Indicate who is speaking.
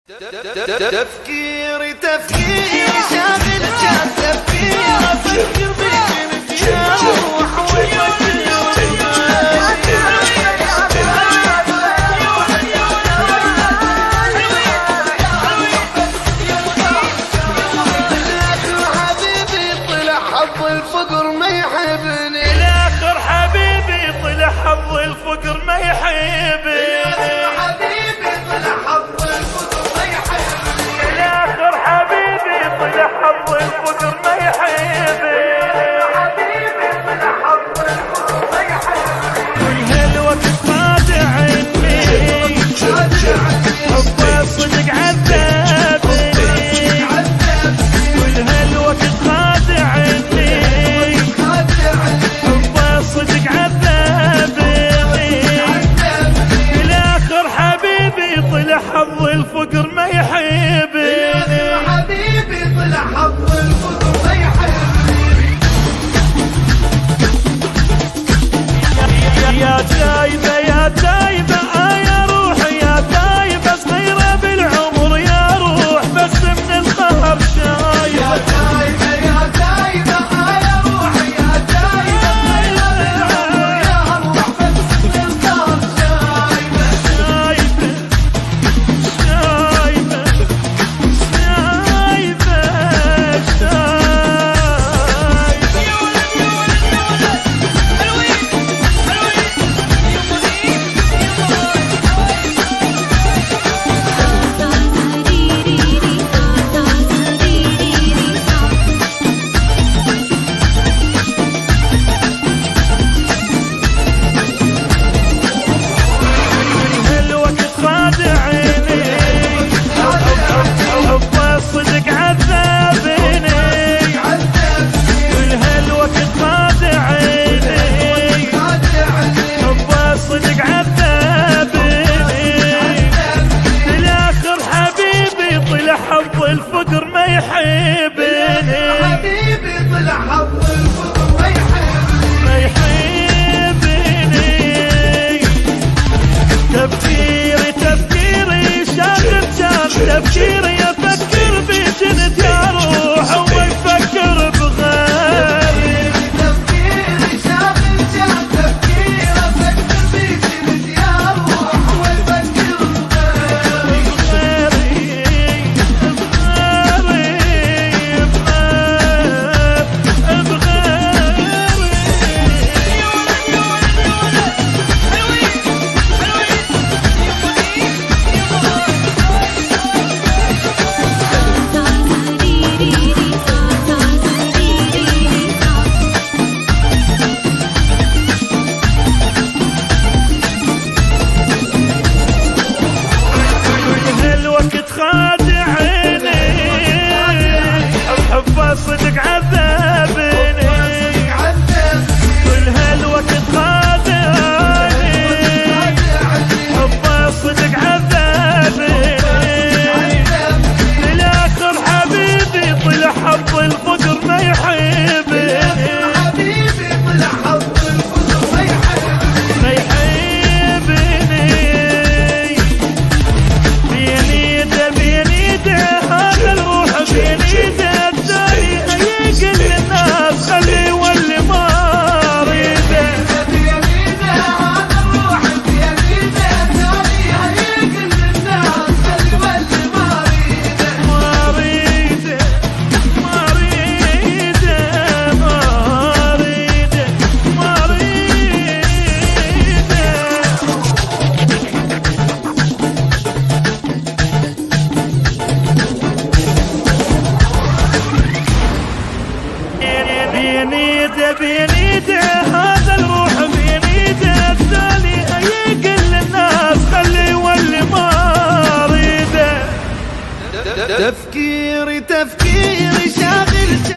Speaker 1: تفكيري شاغل جاد تفكيري افكر بيك يا روح حبيبي طلع حظ الفقر ما يحبني
Speaker 2: الاخر حبيبي طلع حظ الفقر ما يحبني حظ الفقر ما يحبني كل هالوقت خادع عني حب صدق عذبني كل هالوقت خادع عني حب صدق عذبني بالاخر حبيبي طلع حظ الفقر ما يحبني
Speaker 1: حظ الفقر ما يحبني
Speaker 2: يا تايبة يا تايبة يا روحي يا تايبة صغيرة بالعمر يا روح بس من القهر شايبة
Speaker 1: يا تايبة يا تايبة يا روحي يا تايبة صغيرة بالعمر يا روح بس من القهر شايبة
Speaker 2: شايبة حظ الفقر ما يحبني
Speaker 1: حبيبي طلع حظ الفقر ما يحبني
Speaker 2: ما يحبني تفكيري شاغل تفكيري افكر بجنت يا روح وما يفكر بغيري
Speaker 1: تفكيري شاغل تفكيري افكر بجنت يا روح وما يفكر بغيري
Speaker 2: خادع عيني حب صدق عذبني كل هالوقت خادعني حب صدق عذبني بالاخر حبيبي طلع حظ الفقر ما يحبني
Speaker 1: حبيبي طلع حظ الفقر ما يحبني
Speaker 2: بيني